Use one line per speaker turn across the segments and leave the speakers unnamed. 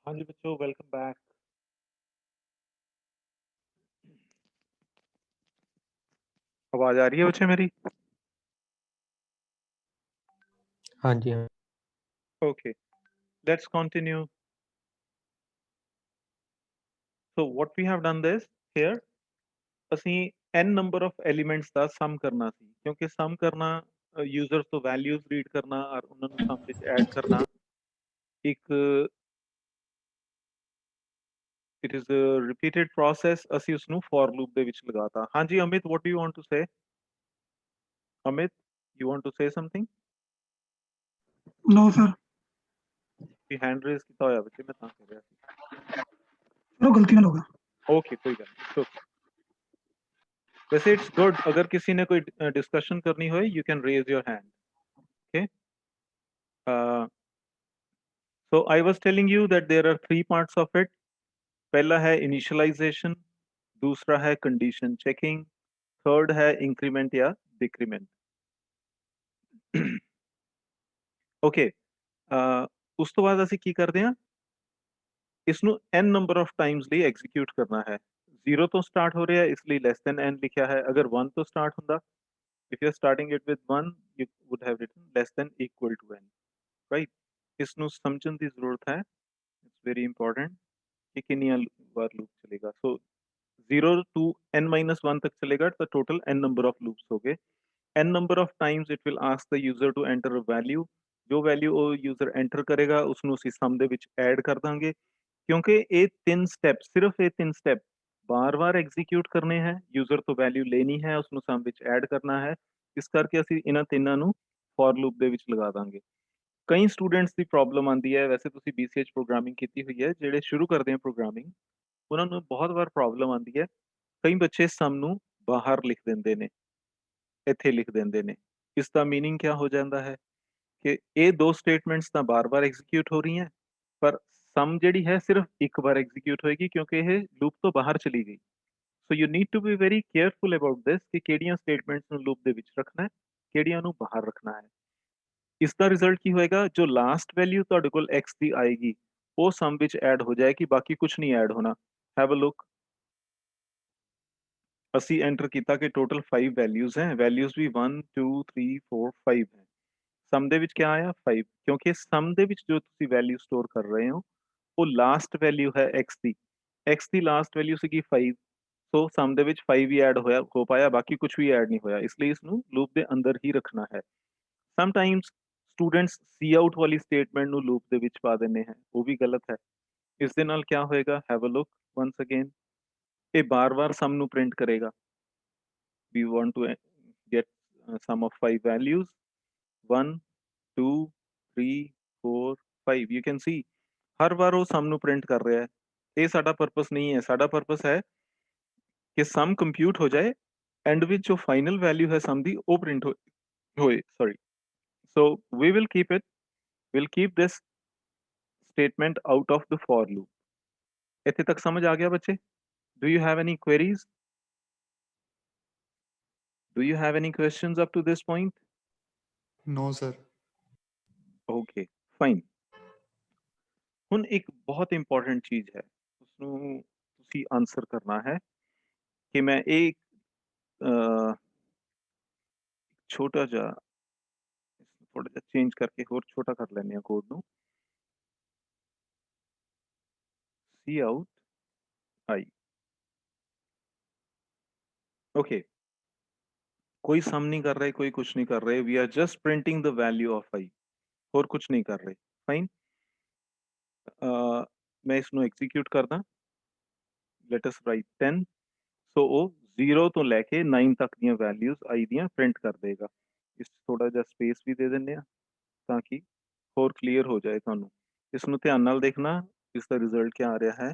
हाँ जी बच्चों, welcome back. आवाज आ रही है बच्चे मेरी?
हाँ जी, हाँ।
Okay, let's continue. So what we have done this here, ਅਸੀਂ n number of elements the sum ਕਰਨਾ ਸੀ, ਕਿਉਂਕਿ sum ਕਰਨਾ ਯੂਜ਼ਰ ਤੋਂ ਵੈਲਿਊਜ਼ ਰੀਡ ਕਰਨਾ ਔਰ ਉਹਨਾਂ ਨੂੰ sum ਵਿੱਚ ਐਡ ਕਰਨਾ ਇੱਕ it is a repeated process। ਅਸੀਂ ਉਸ ਨੂੰ for loop ਦੇ ਵਿੱਚ ਲਗਾਤਾ। ਹਾਂਜੀ Amit, what do you want to say? Amit, you want to say something?
No sir,
ਕਿ हैंड रेज ਕੀਤਾ ਹੋਇਆ ਬੱਚੇ, ਮੈਂ ਤਾਂ ਕਹਿ ਰਿਹਾ ਸੀ।
चलो गलती ਨਾਲ होगा।
ओके, कोई गल नहीं। Okay। वैसे इट्स गुड, अगर किसी ने कोई डिस्कशन करनी हो, you can raise your hand. Okay, so I was telling you that there are three parts of it. पहला है इनिशियलाइजेशन, दूसरा है कंडीशन चेकिंग, थर्ड है इंक्रीमेंट या डिक्रीमेंट। ओके, ਉਸ ਤੋਂ ਬਾਅਦ ਅਸੀਂ ਕੀ ਕਰਦੇ ਹਾਂ, ਇਸ ਨੂੰ n ਨੰਬਰ ਆਫ ਟਾਈਮਸ ਲਈ ਐਗਜ਼ੀਕਿਊਟ ਕਰਨਾ ਹੈ। 0 ਤੋਂ ਸਟਾਰਟ ਹੋ ਰਿਹਾ ਇਸ ਲਈ ਲੈਸ ਦੈਨ n ਲਿਖਿਆ ਹੈ। ਅਗਰ 1 ਤੋਂ ਸਟਾਰਟ ਹੁੰਦਾ, if you're starting it with 1, you would have written less than equal to n, right? ਇਸ ਨੂੰ ਸਮਝਣ ਦੀ ਜ਼ਰੂਰਤ ਹੈ। ਇਟਸ ਵੈਰੀ ਇੰਪੋਰਟੈਂਟ ਕਿ ਕਿੰਨੀਆਂ ਵਾਰ ਲੂਪ ਚਲੇਗਾ। ਸੋ 0 to n-1 तक चलेगा तो total n number of loops हो गए। n number of times it will ask the user to enter a value। जो value ਉਹ user enter करेगा उसਨੂੰ ਅਸੀਂ sum ਦੇ ਵਿੱਚ add ਕਰ ਦਾਂਗੇ। ਕਿਉਂਕਿ ਇਹ ਤਿੰਨ ਸਟੈਪ, ਸਿਰਫ ਇਹ ਤਿੰਨ ਸਟੈਪ ਬਾਰ-ਬਾਰ ਐਗਜ਼ੀਕਿਊਟ ਕਰਨੇ ਹੈ, ਯੂਜ਼ਰ ਤੋਂ ਵੈਲਿਊ ਲੈਣੀ ਹੈ, ਉਸਨੂੰ ਸਮ ਵਿੱਚ ਐਡ ਕਰਨਾ ਹੈ। ਇਸ ਕਰਕੇ ਅਸੀਂ ਇਹਨਾਂ ਤਿੰਨਾਂ ਨੂੰ ਫॉर ਲੂਪ ਦੇ ਵਿੱਚ ਲਗਾ ਦਾਂਗੇ। ਕਈ ਸਟੂਡੈਂਟਸ ਦੀ ਪ੍ਰੋਬਲਮ ਆਉਂਦੀ ਹੈ, ਵੈਸੇ ਤੁਸੀਂ BCH ਪ੍ਰੋਗਰਾਮਿੰਗ ਕੀਤੀ ਹੋਈ ਹੈ, ਜਿਹੜੇ ਸ਼ੁਰੂ ਕਰਦੇ ਆ ਪ੍ਰੋਗਰਾਮਿੰਗ, ਉਹਨਾਂ ਨੂੰ ਬਹੁਤ ਵਾਰ ਪ੍ਰੋਬਲਮ ਆਉਂਦੀ ਹੈ। ਕਈ ਬੱਚੇ ਸਮ ਨੂੰ ਬਾਹਰ ਲਿਖ ਦਿੰਦੇ ਨੇ, ਇੱਥੇ ਲਿਖ ਦਿੰਦੇ ਨੇ। ਇਸ ਦਾ ਮੀਨਿੰਗ ਕੀ ਹੋ ਜਾਂਦਾ ਹੈ ਕਿ ਇਹ ਦੋ ਸਟੇਟਮੈਂਟਸ ਤਾਂ ਬਾਰ-ਬਾਰ ਐਗਜ਼ੀਕਿਊਟ ਹੋ ਰਹੀਆਂ, ਪਰ ਸਮ ਜਿਹੜੀ ਹੈ ਸਿਰਫ ਇੱਕ ਵਾਰ ਐਗਜ਼ੀਕਿਊਟ ਹੋਏਗੀ ਕਿਉਂਕਿ ਇਹ ਲੂਪ ਤੋਂ ਬਾਹਰ ਚਲੀ ਗਈ। So you need to be very careful about this ਕਿ ਕਿਹੜੀਆਂ ਸਟੇਟਮੈਂਟਸ ਨੂੰ ਲੂਪ ਦੇ ਵਿੱਚ ਰੱਖਣਾ ਹੈ, ਕਿਹੜੀਆਂ ਨੂੰ ਬਾਹਰ ਰੱਖਣਾ ਹੈ। ਇਸ ਦਾ ਰਿਜ਼ਲਟ ਕੀ ਹੋਏਗਾ, ਜੋ ਲਾਸਟ ਵੈਲਿਊ ਤੁਹਾਡੇ ਕੋਲ x ਦੀ ਆਏਗੀ ਉਹ ਸਮ ਵਿੱਚ ਐਡ ਹੋ ਜਾਏਗੀ, ਬਾਕੀ ਕੁਝ ਨਹੀਂ ਐਡ ਹੋਣਾ। Have a look. ਅਸੀਂ ਐਂਟਰ ਕੀਤਾ ਕਿ ਟੋਟਲ 5 ਵੈਲਿਊਜ਼ ਹੈ, ਵੈਲਿਊਜ਼ ਵੀ 1 2 3 4 5 ਹੈ। ਸਮ ਦੇ ਵਿੱਚ ਕੀ ਆਇਆ 5, ਕਿਉਂਕਿ ਸਮ ਦੇ ਵਿੱਚ ਜੋ ਤੁਸੀਂ ਵੈਲਿਊ ਸਟੋਰ ਕਰ ਰਹੇ ਹੋ ਉਹ ਲਾਸਟ ਵੈਲਿਊ ਹੈ x ਦੀ। x ਦੀ ਲਾਸਟ ਵੈਲਿਊ ਸੀਗੀ 5, ਸੋ ਸਮ ਦੇ ਵਿੱਚ 5 ਹੀ ਐਡ ਹੋ ਪਾਇਆ, ਬਾਕੀ ਕੁਝ ਵੀ ਐਡ ਨਹੀਂ ਹੋਇਆ। ਇਸ ਲਈ ਇਸ ਨੂੰ ਲੂਪ ਦੇ ਅੰਦਰ ਹੀ ਰੱਖਣਾ ਹੈ। ਸਮਟਾਈਮਸ ਸਟੂਡੈਂਟਸ ਸੀ ਆਊਟ ਵਾਲੀ ਸਟੇਟਮੈਂਟ ਨੂੰ ਲੂਪ ਦੇ ਵਿੱਚ ਪਾ ਦਿੰਦੇ ਹੈ, ਉਹ ਵੀ ਗਲਤ ਹੈ। ਇਸ ਦੇ ਨਾਲ ਕੀ ਹੋਏਗਾ, have a look once again. ਇਹ ਬਾਰ-ਬਾਰ ਸਮ ਨੂੰ ਪ੍ਰਿੰਟ ਕਰੇਗਾ। we want to get sum of 5 values, 1 2 3 4 5। you can see ਹਰ ਵਾਰ ਉਹ ਸਮ ਨੂੰ ਪ੍ਰਿੰਟ ਕਰ ਰਿਹਾ ਹੈ। ਇਹ ਸਾਡਾ ਪਰਪਸ ਨਹੀਂ ਹੈ। ਸਾਡਾ ਪਰਪਸ ਹੈ ਕਿ ਸਮ ਕੰਪਿਊਟ ਹੋ ਜਾਏ, ਐਂਡ ਵਿੱਚ ਜੋ ਫਾਈਨਲ ਵੈਲਿਊ ਹੈ ਸਮ ਦੀ ਉਹ ਪ੍ਰਿੰਟ ਹੋਏ। Sorry, so we will keep it, will keep this statement out of the for loop. ਇੱਥੇ ਤੱਕ ਸਮਝ ਆ ਗਿਆ ਬੱਚੇ? Do you have any queries? Do you have any questions up to this point?
No, sir.
Okay, fine। ਹੁਣ ਇੱਕ ਬਹੁਤ important ਚੀਜ਼ ਹੈ, ਉਸ ਨੂੰ ਤੁਸੀਂ ਆਨਸਰ ਕਰਨਾ ਹੈ ਕਿ ਮੈਂ ਇਹ ਛੋਟਾ ਜਿਹਾ ਥੋੜਾ ਜਿਹਾ ਚੇਂਜ ਕਰਕੇ ਹੋਰ ਛੋਟਾ ਕਰ ਲੈਂਦੇ ਹਾਂ ਕੋਡ ਨੂੰ। ਸੀ ਆਊਟ ਆਈ। ਓਕੇ, ਕੋਈ ਸਮ ਨਹੀਂ ਕਰ ਰਹੇ, ਕੋਈ ਕੁਝ ਨਹੀਂ ਕਰ ਰਹੇ, we are just printing the value of I, ਹੋਰ ਕੁਝ ਨਹੀਂ ਕਰ ਰਹੇ। ਫਾਈਨ, ਮੈਂ ਇਸ ਨੂੰ ਐਗਜ਼ੀਕਿਊਟ ਕਰਦਾ। Let us right 10। ਸੋ ਉਹ 0 ਤੋਂ ਲੈ ਕੇ 9 ਤੱਕ ਦੀਆਂ ਵੈਲਿਊਜ਼ ਆਈ ਦੀਆਂ ਪ੍ਰਿੰਟ ਕਰ ਦੇਗਾ। ਇਸ ਥੋੜਾ ਜਿਹਾ ਸਪੇਸ ਵੀ ਦੇ ਦਿੰਦੇ ਆ ਤਾਂ ਕਿ ਹੋਰ ਕਲੀਅਰ ਹੋ ਜਾਏ ਤੁਹਾਨੂੰ। ਇਸ ਨੂੰ ਧਿਆਨ ਨਾਲ ਦੇਖਣਾ, ਇਸ ਦਾ ਰਿਜ਼ਲਟ ਕੀ ਆ ਰਿਹਾ ਹੈ।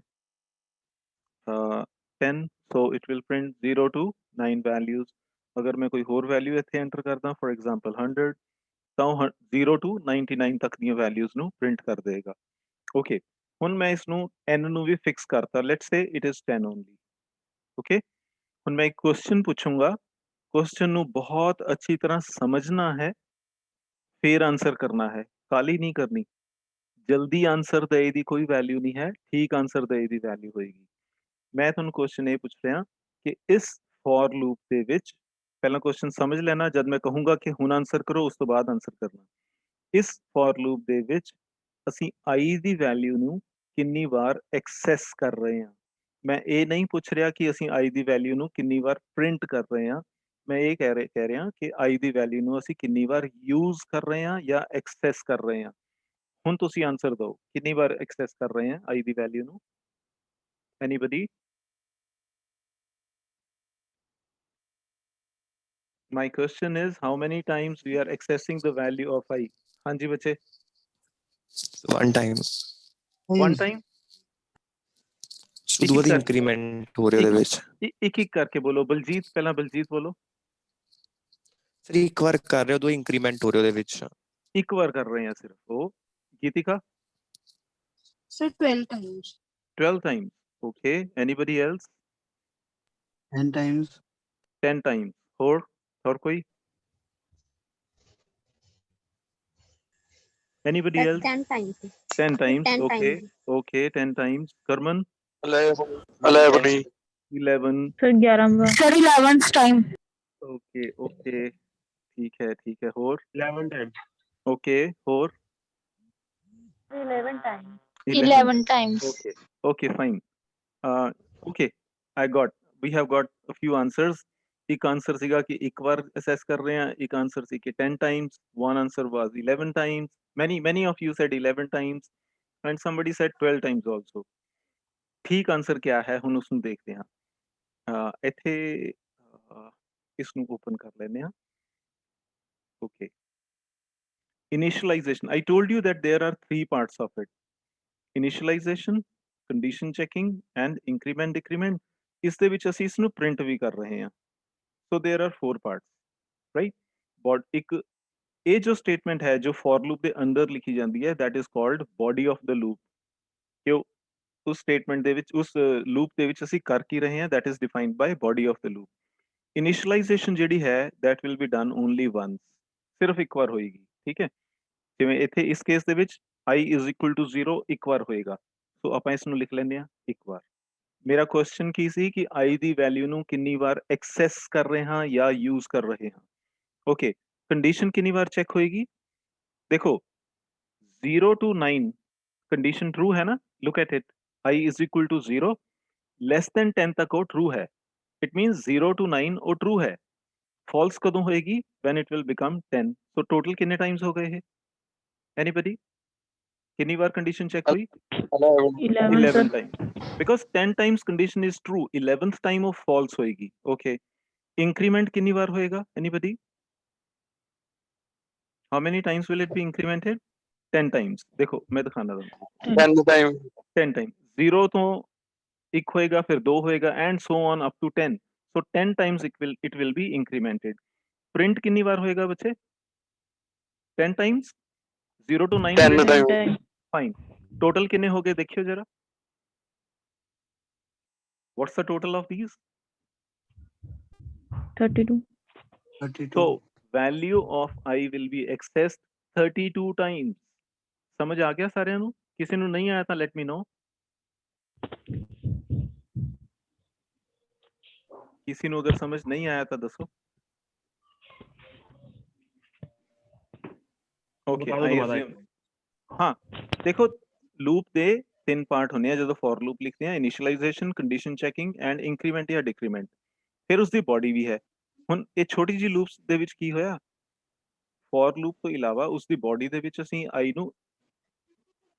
10, so it will print 0 to 9 values. ਅਗਰ ਮੈਂ ਕੋਈ ਹੋਰ ਵੈਲਿਊ ਇੱਥੇ ਐਂਟਰ ਕਰਦਾ, ਫॉर ਐਗਜ਼ਾਮਪਲ 100, ਤਾਂ ਉਹ 0 to 99 ਤੱਕ ਦੀਆਂ ਵੈਲਿਊਜ਼ ਨੂੰ ਪ੍ਰਿੰਟ ਕਰ ਦੇਗਾ। ਓਕੇ, ਹੁਣ ਮੈਂ ਇਸ ਨੂੰ n ਨੂੰ ਵੀ ਫਿਕਸ ਕਰਤਾ। Let's say it is 10 only. Okay, ਹੁਣ ਮੈਂ ਇੱਕ ਕੁਐਸਚਨ ਪੁੱਛੂੰਗਾ, ਕੁਐਸਚਨ ਨੂੰ ਬਹੁਤ ਅੱਛੀ ਤਰ੍ਹਾਂ ਸਮਝਣਾ ਹੈ, ਫਿਰ ਆਨਸਰ ਕਰਨਾ ਹੈ, ਕਾਲੀ ਨਹੀਂ ਕਰਨੀ। ਜਲਦੀ ਆਨਸਰ ਦੇ ਦੀ ਕੋਈ ਵੈਲਿਊ ਨਹੀਂ ਹੈ, ਠੀਕ ਆਨਸਰ ਦੇ ਦੀ ਵੈਲਿਊ ਹੋਏਗੀ। ਮੈਂ ਤੁਹਾਨੂੰ ਕੁਐਸਚਨ ਇਹ ਪੁੱਛ ਰਿਹਾ ਕਿ ਇਸ ਫॉर ਲੂਪ ਦੇ ਵਿੱਚ ਪਹਿਲਾਂ ਕੁਐਸਚਨ ਸਮਝ ਲੈਣਾ, ਜਦ ਮੈਂ ਕਹੂੰਗਾ ਕਿ ਹੁਣ ਆਨਸਰ ਕਰੋ ਉਸ ਤੋਂ ਬਾਅਦ ਆਨਸਰ ਕਰਨਾ। ਇਸ ਫॉर ਲੂਪ ਦੇ ਵਿੱਚ ਅਸੀਂ i ਦੀ ਵੈਲਿਊ ਨੂੰ ਕਿੰਨੀ ਵਾਰ ਐਕਸੈਸ ਕਰ ਰਹੇ ਹਾਂ। ਮੈਂ ਇਹ ਨਹੀਂ ਪੁੱਛ ਰਿਹਾ ਕਿ ਅਸੀਂ i ਦੀ ਵੈਲਿਊ ਨੂੰ ਕਿੰਨੀ ਵਾਰ ਪ੍ਰਿੰਟ ਕਰ ਰਹੇ ਹਾਂ, ਮੈਂ ਇਹ ਕਹਿ ਰਿਹਾ ਕਿ i ਦੀ ਵੈਲਿਊ ਨੂੰ ਅਸੀਂ ਕਿੰਨੀ ਵਾਰ ਯੂਜ਼ ਕਰ ਰਹੇ ਹਾਂ ਜਾਂ ਐਕਸੈਸ ਕਰ ਰਹੇ ਹਾਂ। ਹੁਣ ਤੁਸੀਂ ਆਨਸਰ ਦਿਓ, ਕਿੰਨੀ ਵਾਰ ਐਕਸੈਸ ਕਰ ਰਹੇ ਹਾਂ i ਦੀ ਵੈਲਿਊ ਨੂੰ? Anybody? My question is how many times we are accessing the value of i? ਹਾਂਜੀ ਬੱਚੇ,
one time
one time?
so दूसरी इंक्रीमेंट हो रही है ਉਹਦੇ ਵਿੱਚ
ਇੱਕ ਇੱਕ ਕਰਕੇ ਬੋਲੋ। ਬਲਜੀਤ, ਪਹਿਲਾਂ ਬਲਜੀਤ ਬੋਲੋ।
ਸਰ ਇੱਕ ਵਾਰ ਕਰ ਰਹੇ ਹੋ ਦੋ ਇੰਕਰੀਮੈਂਟ ਹੋ ਰਹੇ ਉਹਦੇ ਵਿੱਚ।
ਇੱਕ ਵਾਰ ਕਰ ਰਹੇ ਹਾਂ ਸਿਰਫ ਉਹ। ਗੀਤਿਕਾ?
Sir, 12 times.
12 times. Okay. Anybody else?
10 times.
10 times. ਹੋਰ ਕੋਈ? Anybody else?
10 times.
10 times.
10
Okay.
times.
Okay. 10 times. Karman?
11.
11.
Sir 11
Sir, 11th time.
Okay. Okay. ठीक है। और?
11 times.
Okay. और?
11 times.
11 times.
Okay. Fine. Okay. We have got a few answers. ਇੱਕ answer ਸੀਗਾ ਕਿ ਇੱਕ ਵਾਰ ਅਸੈਸ ਕਰ ਰਹੇ ਹਾਂ, ਇੱਕ ਆਨਸਰ ਸੀ ਕਿ 10 times, one answer was 11 times. Many of you said 11 times and somebody said 12 times also. ਠੀਕ ਆਨਸਰ ਕਿਆ ਹੈ ਹੁਣ ਉਸ ਨੂੰ ਦੇਖਦੇ ਹਾਂ। ਇੱਥੇ ਇਸ ਨੂੰ ਓਪਨ ਕਰ ਲੈਂਦੇ ਹਾਂ। Okay. Initialization. I told you that there are 3 parts of it. Initialization, condition checking and increment decrement. ਇਸ ਦੇ ਵਿੱਚ ਅਸੀਂ ਇਸ ਨੂੰ ਪ੍ਰਿੰਟ ਵੀ ਕਰ ਰਹੇ ਹਾਂ। So there are 4 parts, right? But ਇੱਕ ਇਹ ਜੋ ਸਟੇਟਮੈਂਟ ਹੈ ਜੋ for loop ਦੇ ਅੰਦਰ ਲਿਖੀ ਜਾਂਦੀ ਹੈ, that is called body of the loop. ਕਿ ਉਸ ਸਟੇਟਮੈਂਟ ਦੇ ਵਿੱਚ, ਉਸ ਲੂਪ ਦੇ ਵਿੱਚ ਅਸੀਂ ਕਰ ਕੀ ਰਹੇ ਹਾਂ, that is defined by body of the loop. Initialization ਜਿਹੜੀ ਹੈ that will be done only once. ਸਿਰਫ ਇੱਕ ਵਾਰ ਹੋਏਗੀ, ਠੀਕ ਹੈ? ਜਿਵੇਂ ਇੱਥੇ ਇਸ ਕੇਸ ਦੇ ਵਿੱਚ i is equal to 0 ਇੱਕ ਵਾਰ ਹੋਏਗਾ। ਸੋ ਆਪਾਂ ਇਸ ਨੂੰ ਲਿਖ ਲੈਂਦੇ ਹਾਂ ਇੱਕ ਵਾਰ। ਮੇਰਾ ਕੁਐਸਚਨ ਕੀ ਸੀ ਕਿ i ਦੀ ਵੈਲਿਊ ਨੂੰ ਕਿੰਨੀ ਵਾਰ ਐਕਸੈਸ ਕਰ ਰਹੇ ਹਾਂ ਜਾਂ ਯੂਜ਼ ਕਰ ਰਹੇ ਹਾਂ। ਓਕੇ, ਕੰਡੀਸ਼ਨ ਕਿੰਨੀ ਵਾਰ ਚੈੱਕ ਹੋਏਗੀ? ਦੇਖੋ 0 to 9 ਕੰਡੀਸ਼ਨ ਟਰੂ ਹੈ ਨਾ, look at it, i is equal to 0, less than 10 ਤੱਕ ਉਹ ਟਰੂ ਹੈ। ਇਟ ਮੀਨਸ 0 to 9 ਉਹ ਟਰੂ ਹੈ। ਫਾਲਸ ਕਦੋਂ ਹੋਏਗੀ? when it will become 10. So total ਕਿੰਨੇ ਟਾਈਮਸ ਹੋ ਗਏ ਇਹ? ਐਨੀਬਡੀ? ਕਿੰਨੀ ਵਾਰ ਕੰਡੀਸ਼ਨ ਚੈੱਕ ਹੋਈ? 11 times. Because 10 times condition is true, 11th time of false होएगी. Okay. Increment कितनी बार होएगा? Anybody? How many times will it be incremented? 10 times. देखो मैं दिखाना दूँ।
10 times.
10 times. 0 तो एक होएगा, फिर 2 होएगा, and so on up to 10. So 10 times it will be incremented. Print कितनी बार होएगा बच्चे? 10 times. 0 to 9.
10 times.
Fine. Total कितने हो गए देखियो जरा। What's the total of these?
32.
32.
So value of I will be accessed 32 times. समझ आ गया साਰਿਆਂ ਨੂੰ? ਕਿਸੇ ਨੂੰ ਨਹੀਂ ਆਇਆ ਤਾਂ let me know. किसी ਨੂੰ अगर समझ नहीं आया ਤਾਂ ਦੱਸੋ। Okay, I assume. हाँ, देखो लूप ਦੇ 3 ਪਾਰਟ ਹੁੰਦੇ ਆ ਜਦੋਂ for loop ਲਿਖਦੇ ਆ, initialisation, condition checking and increment ਜਾਂ ਡਿਕਰੀਮੈਂਟ। ਫਿਰ ਉਸ ਦੀ ਬੋਡੀ ਵੀ ਹੈ। ਹੁਣ ਇਹ ਛੋਟੀ ਜਿਹੀ ਲੂਪਸ ਦੇ ਵਿੱਚ ਕੀ ਹੋਇਆ, for loop ਤੋਂ ਇਲਾਵਾ ਉਸ ਦੀ ਬੋਡੀ ਦੇ ਵਿੱਚ ਅਸੀਂ i ਨੂੰ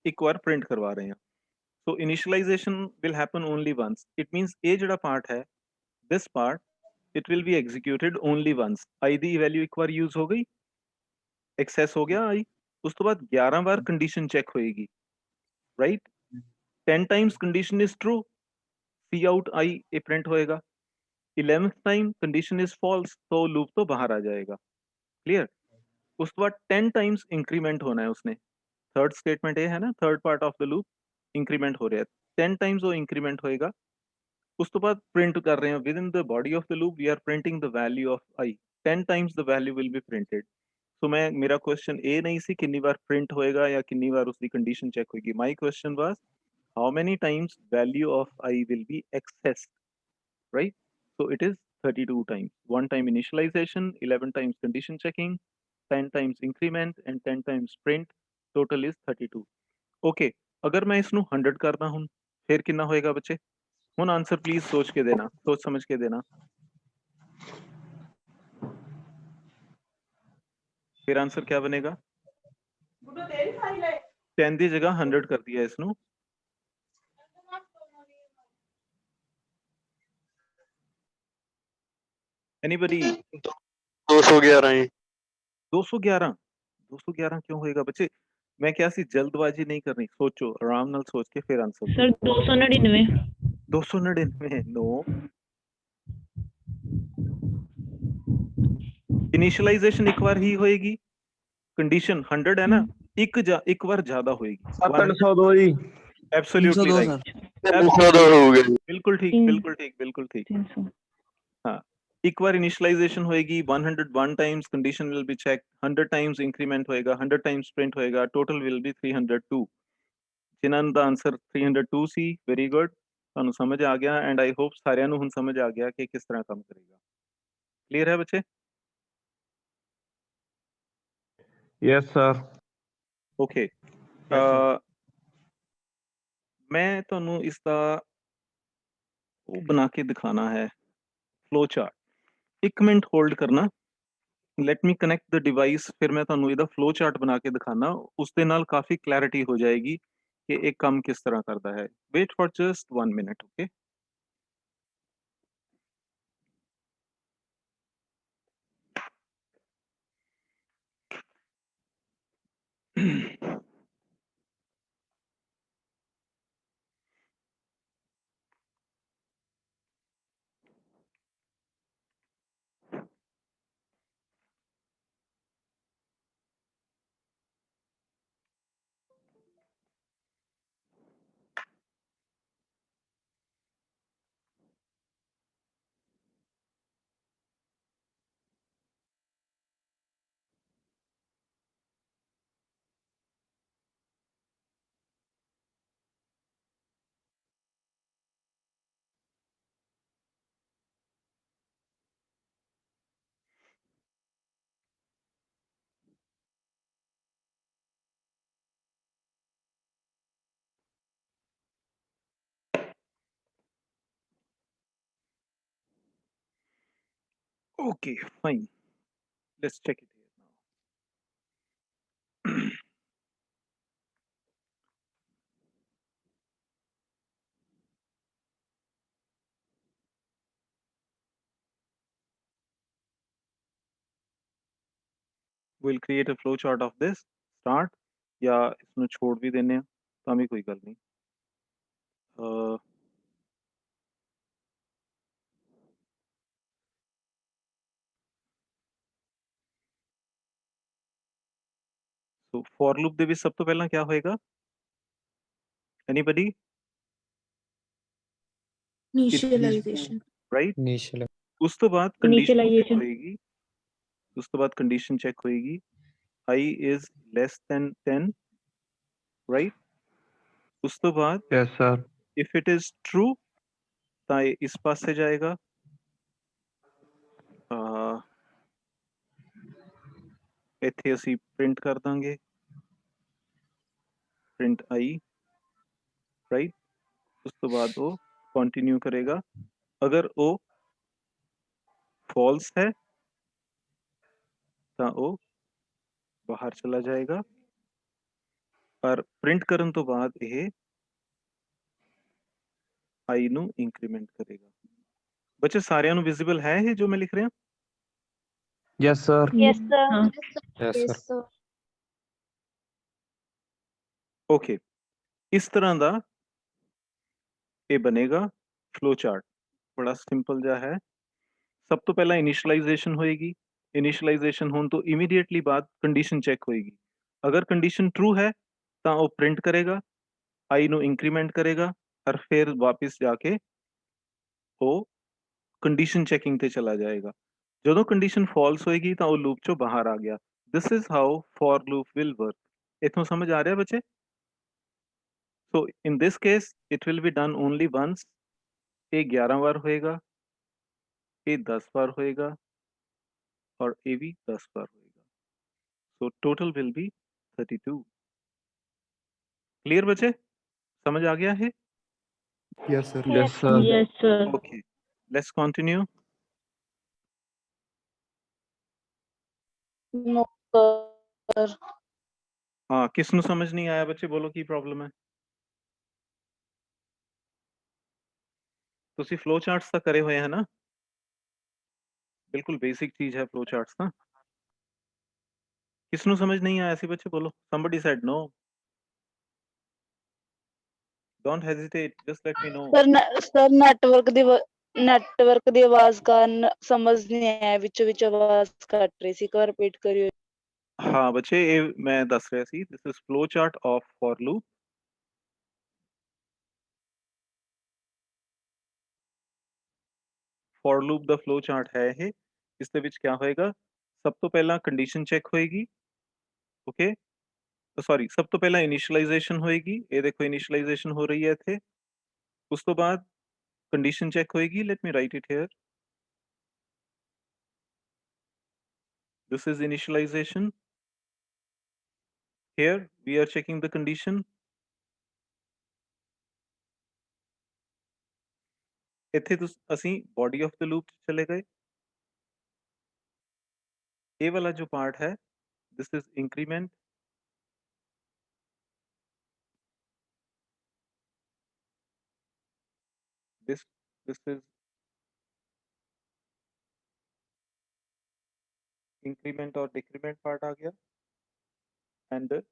ਇੱਕ ਵਾਰ ਪ੍ਰਿੰਟ ਕਰਵਾ ਰਹੇ ਹਾਂ। So initialization will happen only once. It means ਇਹ ਜਿਹੜਾ ਪਾਰਟ ਹੈ, this part, it will be executed only once. i ਦੀ ਵੈਲਿਊ ਇੱਕ ਵਾਰ ਯੂਜ਼ ਹੋ ਗਈ, ਐਕਸੈਸ ਹੋ ਗਿਆ i, ਉਸ ਤੋਂ ਬਾਅਦ 11 ਵਾਰ ਕੰਡੀਸ਼ਨ ਚੈੱਕ ਹੋਏਗੀ, right? 10 times condition is true, see out i ਇਹ ਪ੍ਰਿੰਟ ਹੋਏਗਾ। 11th time condition is false, तो loop तो बाहर आ जाएगा। क्लियर? उस बाद 10 times increment होना है उसने। थर्ड स्टेटमेंट ये है ना, third part of the loop increment हो रहा है, 10 times वो इंक्रीमेंट होएगा। उस तो बाद प्रिंट कर रहे हैं, within the body of the loop we are printing the value of i, 10 times the value will be printed. So ਮੇਰਾ ਕੁਐਸਚਨ ਇਹ ਨਹੀਂ ਸੀ ਕਿੰਨੀ ਵਾਰ ਪ੍ਰਿੰਟ ਹੋਏਗਾ ਜਾਂ ਕਿੰਨੀ ਵਾਰ ਉਸਦੀ ਕੰਡੀਸ਼ਨ ਚੈੱਕ ਹੋਏਗੀ। ਮਾਈ question was how many times value of I will be accessed, right? So it is 32 times. 1 time initialization, 11 times condition checking, 10 times increment and 10 times print. Total is 32. Okay, अगर मैं इसਨੂੰ 100 करदा हूं फिर कितना होएगा बच्चे? हुन आंसर प्लीज सोच के देना, सोच समझ के देना। फिर आंसर क्या बनेगा? 10 ਦੀ जगह 100 कर दिया इसਨੂੰ। Anybody?
211 जी।
211 211 क्यों होएगा बच्चे? मैं क्या सी जल्दबाजी नहीं करनी, सोचो आराम नाल सोच के फिर आंसर
सर 299
299 नो। इनिशियलाइजेशन एक बार ही होएगी, कंडीशन 100 है ना, एक बार ज्यादा होएगी।
702 जी।
Absolutely
302
right,
sir.
302 हो गया।
बिल्कुल ठीक, बिल्कुल ठीक, बिल्कुल ठीक।
300
हाँ, एक बार इनिशियलाइजेशन होएगी, 101 times condition will be check, 100 times increment होएगा, 100 टाइम्स प्रिंट होएगा, टोटल विल बी 302। जिन्हां दा आंसर 302 सी, वेरी गुड, ਤੁਹਾਨੂੰ ਸਮਝ ਆ ਗਿਆ ਐਂਡ ਆਈ ਹੋਪ ਸਾਰਿਆਂ ਨੂੰ ਹੁਣ ਸਮਝ ਆ ਗਿਆ ਕਿ ਕਿਸ ਤਰ੍ਹਾਂ ਕੰਮ ਕਰੇਗਾ। ਕਲੀਅਰ ਹੈ ਬੱਚੇ?
Yes sir.
ਓਕੇ, ਮੈਂ ਤੁਹਾਨੂੰ ਇਸ ਦਾ ਉਹ ਬਣਾ ਕੇ ਦਿਖਾਣਾ ਹੈ ਫਲੋ ਚਾਰਟ। 1 ਮਿੰਟ ਹੋਲਡ ਕਰਨਾ, ਲੈਟ ਮੀ ਕਨੈਕਟ ਦ ਡਿਵਾਈਸ, ਫਿਰ ਮੈਂ ਤੁਹਾਨੂੰ ਇਹਦਾ ਫਲੋ ਚਾਰਟ ਬਣਾ ਕੇ ਦਿਖਾਣਾ, ਉਸ ਦੇ ਨਾਲ ਕਾਫੀ ਕਲੈਰਿਟੀ ਹੋ ਜਾਏਗੀ ਕਿ ਇਹ ਕੰਮ ਕਿਸ ਤਰ੍ਹਾਂ ਕਰਦਾ ਹੈ। Wait for just 1 minute, okay. Okay, fine. Let's check it here now. We'll create a flow chart of this. Start या इसमें छोड़ भी देने तो हमें कोई गल नहीं। So for loop ਦੇ ਵਿੱਚ ਸਭ ਤੋਂ ਪਹਿਲਾਂ क्या ਹੋਏਗਾ? Anybody?
initialization
Right?
इनिशियल
ਉਸ ਤੋਂ ਬਾਅਦ ਕੰਡੀਸ਼ਨ ਚੈੱਕ
Initialization.
ਹੋਏਗੀ, ਉਸ ਤੋਂ ਬਾਅਦ ਕੰਡੀਸ਼ਨ ਚੈੱਕ ਹੋਏਗੀ, I is less than 10, right? ਉਸ ਤੋਂ ਬਾਅਦ
yes sir.
if it is true ਤਾਂ ਇਹ ਇਸ ਪਾਸੇ ਜਾਏਗਾ, ਇੱਥੇ ਅਸੀਂ ਪ੍ਰਿੰਟ ਕਰ ਦਾਂਗੇ print I, right? ਉਸ ਤੋਂ ਬਾਅਦ ਉਹ ਕੰਟੀਨਿਊ ਕਰੇਗਾ, ਅਗਰ ਉਹ false है ਤਾਂ ਉਹ ਬਾਹਰ ਚਲਾ ਜਾਏਗਾ, ਪਰ ਪ੍ਰਿੰਟ ਕਰਨ ਤੋਂ ਬਾਅਦ ਇਹ I ਨੂੰ ਇੰਕਰੀਮੈਂਟ ਕਰੇਗਾ। ਬੱਚੇ ਸਾਰਿਆਂ ਨੂੰ ਵਿਜ਼ੀਬਲ ਹੈ ਇਹ ਜੋ ਮੈਂ ਲਿਖ ਰਿਹਾ?
Yes sir.
yes sir
yes sir.
Okay, ਇਸ ਤਰ੍ਹਾਂ ਦਾ ਇਹ ਬਣੇਗਾ ਫਲੋ ਚਾਰਟ, ਬੜਾ ਸਿੰਪਲ ਜਿਹਾ ਹੈ। ਸਭ ਤੋਂ ਪਹਿਲਾਂ ਇਨੀਸ਼ੀਅਲਾਈਜੇਸ਼ਨ ਹੋਏਗੀ, ਇਨੀਸ਼ੀਅਲਾਈਜੇਸ਼ਨ ਹੋਣ ਤੋਂ ਇਮੀਡੀਏਟਲੀ ਬਾਅਦ ਕੰਡੀਸ਼ਨ ਚੈੱਕ ਹੋਏਗੀ, ਅਗਰ ਕੰਡੀਸ਼ਨ ਟਰੂ ਹੈ ਤਾਂ ਉਹ ਪ੍ਰਿੰਟ ਕਰੇਗਾ, I ਨੂੰ ਇੰਕਰੀਮੈਂਟ ਕਰੇਗਾ, और फिर वापस जाके वो कंडीशन चेकिंग ते चला जाएगा। ਜਦੋਂ ਕੰਡੀਸ਼ਨ ਫਾਲਸ ਹੋਏਗੀ ਤਾਂ ਉਹ ਲੂਪ ਚੋਂ ਬਾਹਰ ਆ ਗਿਆ, this is how for loop will work. इथों समझ आ रहा है बच्चे? So in this case it will be done only once. ये 11 बार होएगा, ये 10 बार होएगा और ये भी 10 बार होएगा. So total will be 32. Clear बच्चे? समझ आ गया है?
Yes, sir.
Yes, sir.
Yes, sir.
Okay, let's continue.
No, sir.
हाँ, किसनु समझ नहीं आया बच्चे? बोलो की प्रॉब्लम है? ਤੁਸੀਂ ਫਲੋ ਚਾਰਟਸ ਤਾਂ ਕਰੇ ਹੋਏ ਹੈ ਨਾ? ਬਿਲਕੁਲ ਬੇਸਿਕ ਚੀਜ਼ ਹੈ ਫਲੋ ਚਾਰਟਸ ਤਾਂ. ਕਿਸ ਨੂੰ ਸਮਝ ਨਹੀਂ ਆਇਆ ਸੀ ਬੱਚੇ? ਬੋਲੋ. somebody said no. don't hesitate, just let me know.
Sir network ਦੀ ਆਵਾਜ਼ ਕਾਰਨ ਸਮਝ ਨਹੀਂ ਆਇਆ, ਵਿੱਚ ਆਵਾਜ਼ ਕੱਟ ਰਹੀ ਸੀ, ਇੱਕ ਵਾਰ ਰਿਪੀਟ ਕਰਿਓ.
ਹਾਂ ਬੱਚੇ, ਇਹ ਮੈਂ ਦੱਸ ਰਿਹਾ ਸੀ, this is flow chart of for loop. for loop the flow chart ਹੈ ਇਹ. ਇਸ ਦੇ ਵਿੱਚ ਕੀ ਹੋਏਗਾ? ਸਭ ਤੋਂ ਪਹਿਲਾਂ ਕੰਡੀਸ਼ਨ ਚੈੱਕ ਹੋਏਗੀ. ਓਕੇ, ਸੌਰੀ, ਸਭ ਤੋਂ ਪਹਿਲਾਂ ਇਨੀਸ਼ੀਅਲਾਈਜੇਸ਼ਨ ਹੋਏਗੀ. ਇਹ ਦੇਖੋ ਇਨੀਸ਼ੀਅਲਾਈਜੇਸ਼ਨ ਹੋ ਰਹੀ ਹੈ ਇੱਥੇ. ਉਸ ਤੋਂ ਬਾਅਦ ਕੰਡੀਸ਼ਨ ਚੈੱਕ ਹੋਏਗੀ. Let me write it here. This is initialization. Here we are checking the condition. ਇੱਥੇ ਅਸੀਂ body of the loop ਚਲੇ ਗਏ. ਇਹ ਵਾਲਾ ਜੋ part ਹੈ, this is increment. This is increment और decrement part आ गया. And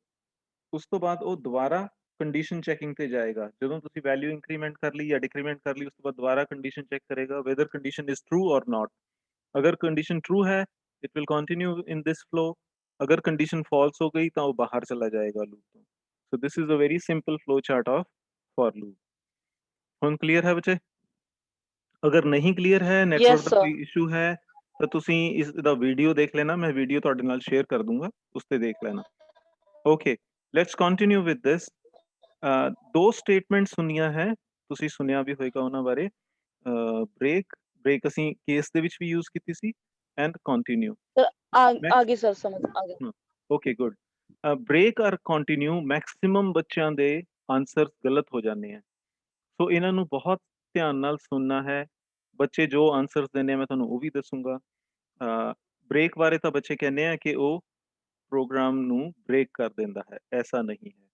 ਉਸ ਤੋਂ ਬਾਅਦ ਉਹ ਦੁਬਾਰਾ ਕੰਡੀਸ਼ਨ ਚੈਕਿੰਗ ਤੇ ਜਾਏਗਾ. ਜਦੋਂ ਤੁਸੀਂ ਵੈਲਿਊ ਇੰਕਰੀਮੈਂਟ ਕਰ ਲਈ ਜਾਂ ਡਿਕਰੀਮੈਂਟ ਕਰ ਲਈ, ਉਸ ਤੋਂ ਬਾਅਦ ਦੁਬਾਰਾ ਕੰਡੀਸ਼ਨ ਚੈੱਕ ਕਰੇਗਾ whether condition is true or not. ਅਗਰ ਕੰਡੀਸ਼ਨ true ਹੈ, it will continue in this flow. ਅਗਰ ਕੰਡੀਸ਼ਨ false ਹੋ ਗਈ ਤਾਂ ਉਹ ਬਾਹਰ ਚਲਾ ਜਾਏਗਾ ਲੂਪ ਤੋਂ. So this is a very simple flow chart of for loop. ਹੁਣ ਕਲੀਅਰ ਹੈ ਬੱਚੇ? ਅਗਰ ਨਹੀਂ ਕਲੀਅਰ ਹੈ, ਨੈਟਵਰਕ ਦਾ ਕੋਈ ਇਸ਼ੂ ਹੈ, ਤਾਂ ਤੁਸੀਂ ਇਸ ਦਾ ਵੀਡੀਓ ਦੇਖ ਲੈਣਾ. ਮੈਂ ਵੀਡੀਓ ਤੁਹਾਡੇ ਨਾਲ ਸ਼ੇਅਰ ਕਰ ਦੂੰਗਾ, ਉਸ ਤੇ ਦੇਖ ਲੈਣਾ. ਓਕੇ, ਲੈਟਸ ਕੰਟੀਨਿਊ ਵਿਦ ਦਿਸ. ਦੋ ਸਟੇਟਮੈਂਟਸ ਹੁੰਦੀਆਂ ਹੈ, ਤੁਸੀਂ ਸੁਣਿਆ ਵੀ ਹੋਏਗਾ ਉਹਨਾਂ ਬਾਰੇ. ਬ੍ਰੇਕ ਅਸੀਂ ਕੇਸ ਦੇ ਵਿੱਚ ਵੀ ਯੂਜ਼ ਕੀਤੀ ਸੀ, ਐਂਡ ਕੰਟੀਨਿਊ.
ਆ ਗਈ ਸਰ, ਸਮਝ ਆ ਗਿਆ.
Okay, good. ਬ੍ਰੇਕ ਔਰ ਕੰਟੀਨਿਊ ਮੈਕਸਿਮਮ ਬੱਚਿਆਂ ਦੇ ਆਨਸਰ ਗਲਤ ਹੋ ਜਾਂਦੇ ਆ. ਸੋ ਇਹਨਾਂ ਨੂੰ ਬਹੁਤ ਧਿਆਨ ਨਾਲ ਸੁਣਨਾ ਹੈ. ਬੱਚੇ ਜੋ ਆਨਸਰਸ ਦਿੰਦੇ ਆ ਮੈਂ ਤੁਹਾਨੂੰ ਉਹ ਵੀ ਦੱਸੂਗਾ. ਬ੍ਰੇਕ ਬਾਰੇ ਤਾਂ ਬੱਚੇ ਕਹਿੰਦੇ ਆ ਕਿ ਉਹ ਪ੍ਰੋਗਰਾਮ ਨੂੰ ਬ੍ਰੇਕ ਕਰ ਦਿੰਦਾ ਹੈ. ਐਸਾ ਨਹੀਂ ਹੈ,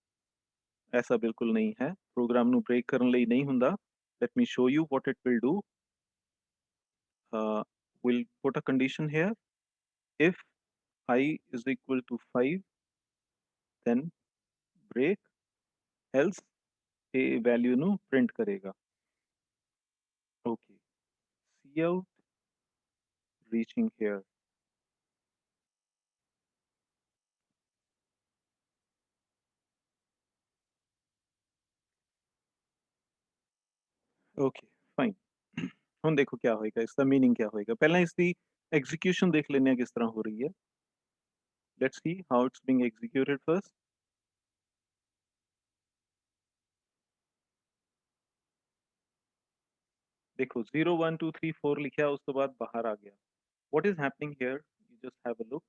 ਐਸਾ ਬਿਲਕੁਲ ਨਹੀਂ ਹੈ. ਪ੍ਰੋਗਰਾਮ ਨੂੰ ਬ੍ਰੇਕ ਕਰਨ ਲਈ ਨਹੀਂ ਹੁੰਦਾ. Let me show you what it will do. we'll put a condition here. If I is equal to 5, then break, else a value ਨੂੰ print ਕਰੇਗਾ. Okay, cout reaching here. Okay, fine. ਹੁਣ ਦੇਖੋ क्या ਹੋਏਗਾ, ਇਸ ਦਾ ਮੀਨਿੰਗ क्या ਹੋਏਗਾ. ਪਹਿਲਾਂ ਇਸ ਦੀ ਐਗਜ਼ੀਕਿਊਸ਼ਨ ਦੇਖ ਲੈਂਦੇ ਹਾਂ ਕਿਸ ਤਰ੍ਹਾਂ ਹੋ ਰਹੀ ਹੈ. Let's see how it's being executed first. देखो 0 1 2 3 4 लिखा, उस तो बाद बाहर आ गया. What is happening here? You just have a look.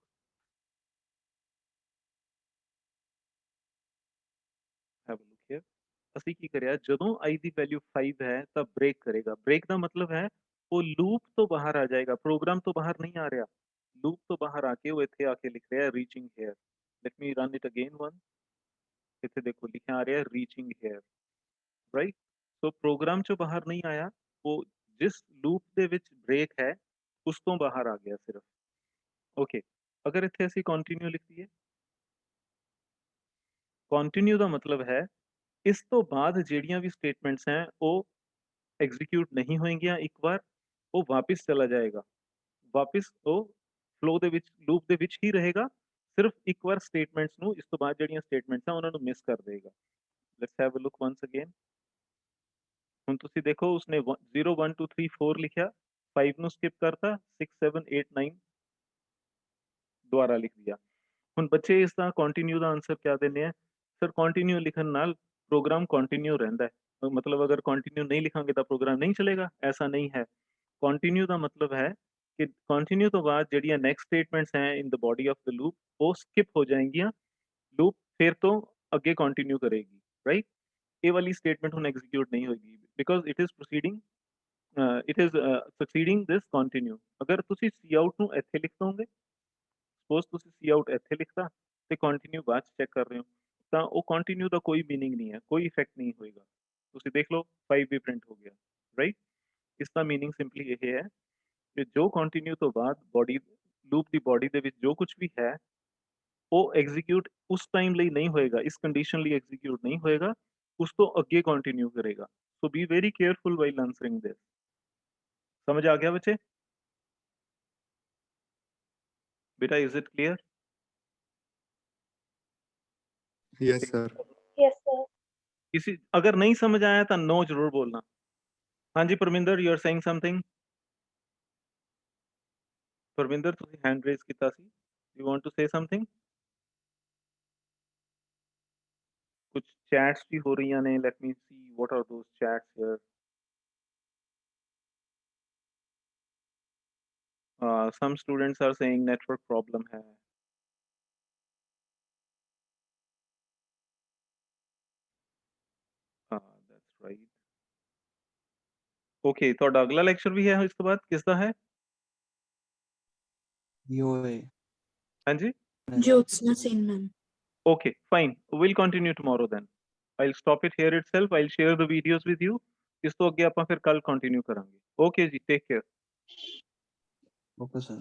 Have a look here. ਅਸੀਂ ਕੀ ਕਰਿਆ, ਜਦੋਂ i ਦੀ ਵੈਲਿਊ 5 ਹੈ ਤਾਂ ਬ੍ਰੇਕ ਕਰੇਗਾ. ਬ੍ਰੇਕ ਦਾ ਮਤਲਬ ਹੈ ਉਹ ਲੂਪ ਤੋਂ ਬਾਹਰ ਆ ਜਾਏਗਾ, ਪ੍ਰੋਗਰਾਮ ਤੋਂ ਬਾਹਰ ਨਹੀਂ ਆ ਰਿਹਾ. ਲੂਪ ਤੋਂ ਬਾਹਰ ਆ ਕੇ ਉਹ ਇੱਥੇ ਆ ਕੇ ਲਿਖ ਰਿਹਾ reaching here. Let me run it again one. ਇੱਥੇ ਦੇਖੋ ਲਿਖਿਆ ਆ ਰਿਹਾ reaching here, right. So program ਚੋਂ ਬਾਹਰ ਨਹੀਂ ਆਇਆ, ਉਹ ਜਿਸ ਲੂਪ ਦੇ ਵਿੱਚ ਬ੍ਰੇਕ ਹੈ ਉਸ ਤੋਂ ਬਾਹਰ ਆ ਗਿਆ ਸਿਰਫ. ਓਕੇ, ਅਗਰ ਇੱਥੇ ਅਸੀਂ ਕੰਟੀਨਿਊ ਲਿਖ ਦਈਏ, ਕੰਟੀਨਿਊ ਦਾ ਮਤਲਬ ਹੈ ਇਸ ਤੋਂ ਬਾਅਦ ਜਿਹੜੀਆਂ ਵੀ ਸਟੇਟਮੈਂਟਸ ਹੈ ਉਹ ਐਗਜ਼ੀਕਿਊਟ ਨਹੀਂ ਹੋਣਗੀਆਂ. ਇੱਕ ਵਾਰ ਉਹ ਵਾਪਿਸ ਚਲਾ ਜਾਏਗਾ, ਵਾਪਿਸ ਉਹ ਫਲੋ ਦੇ ਵਿੱਚ, ਲੂਪ ਦੇ ਵਿੱਚ ਹੀ ਰਹੇਗਾ. ਸਿਰਫ ਇੱਕ ਵਾਰ ਸਟੇਟਮੈਂਟਸ ਨੂੰ, ਇਸ ਤੋਂ ਬਾਅਦ ਜਿਹੜੀਆਂ ਸਟੇਟਮੈਂਟਸ ਆ ਉਹਨਾਂ ਨੂੰ ਮਿਸ ਕਰ ਦੇਗਾ. Let's have a look once again. ਹੁਣ ਤੁਸੀਂ ਦੇਖੋ ਉਸਨੇ 0 1 2 3 4 ਲਿਖਿਆ, 5 ਨੂੰ ਸਕਿਪ ਕਰਤਾ, 6 7 8 9 ਦੁਬਾਰਾ ਲਿਖ ਦਿਆ. ਹੁਣ ਬੱਚੇ ਇਸ ਦਾ ਕੰਟੀਨਿਊ ਦਾ ਆਨਸਰ ਕਿਆ ਦਿੰਦੇ ਆ ਸਰ ਕੰਟੀਨਿਊ ਲਿਖਣ ਨਾਲ प्रोग्राम कंटिन्यू रहता है मतलब अगर कंटिन्यू नहीं लिखांगे तो प्रोग्राम नहीं चलेगा ऐसा नहीं है कंटिन्यू का मतलब है कि कंटिन्यू तो बाद ਜਿਹੜੀਆਂ नेक्स्ट स्टेटमेंट्स हैं इन the body of the loop वो स्किप हो जाएंगी लूप फिर तो अगे कंटिन्यू करेगी राइट ये वाली स्टेटमेंट ਹੁਣ एग्जीक्यूट नहीं होगी because it is proceeding it is succeeding this continue अगर ਤੁਸੀਂ सी आउट ਨੂੰ ਇੱਥੇ ਲਿਖ ਦੋਗੇ ਸਪੋਜ਼ ਤੁਸੀਂ सी आउट ਇੱਥੇ ਲਿਖਤਾ ਤੇ ਕੰਟੀਨਿਊ ਬਾਅਦ ਚੈੱਕ ਕਰ ਰਹੇ ਹੋ ਤਾਂ ਉਹ ਕੰਟੀਨਿਊ ਦਾ ਕੋਈ मीनिंग नहीं है कोई इफेक्ट नहीं होएगा ਤੁਸੀਂ देख लो 5 भी प्रिंट हो गया राइट इसका मीनिंग सिंपली ये है कि जो कंटिन्यू तो बाद बॉडी लूप की बॉडी ਦੇ ਵਿੱਚ जो कुछ भी है वो एग्जीक्यूट उस टाइम ਲਈ नहीं होएगा इस कंडीशन ਲਈ एग्जीक्यूट नहीं होएगा उस तो अगे कंटिन्यू करेगा so be very careful while answering this समझ आ गया बच्चे बेटा is it clear
yes sir
yes sir
किसी अगर नहीं समझ आया तो नो जरूर बोलना हाँ जी Paraminder you are saying something Paraminder ਤੁਸੀਂ हैंड रेज ਕੀਤਾ ਸੀ you want to say something कुछ चैट्स भी हो रही ने let me see what are those chats here some students are saying network problem है that's right okay ਤੁਹਾਡਾ ਅਗਲਾ ਲੈਕਚਰ ਵੀ ਹੈ ਇਸ ਤੋਂ ਬਾਅਦ ਕਿਸ ਦਾ ਹੈ
यूए
ਹਾਂਜੀ
Jyotsna Sen ma'am.
okay fine we'll continue tomorrow then I'll stop it here itself I'll share the videos with you ਇਸ ਤੋਂ ਅੱਗੇ ਆਪਾਂ ਫਿਰ ਕੱਲ ਕੰਟੀਨਿਊ ਕਰਾਂਗੇ okay ਜੀ take care
ओके सर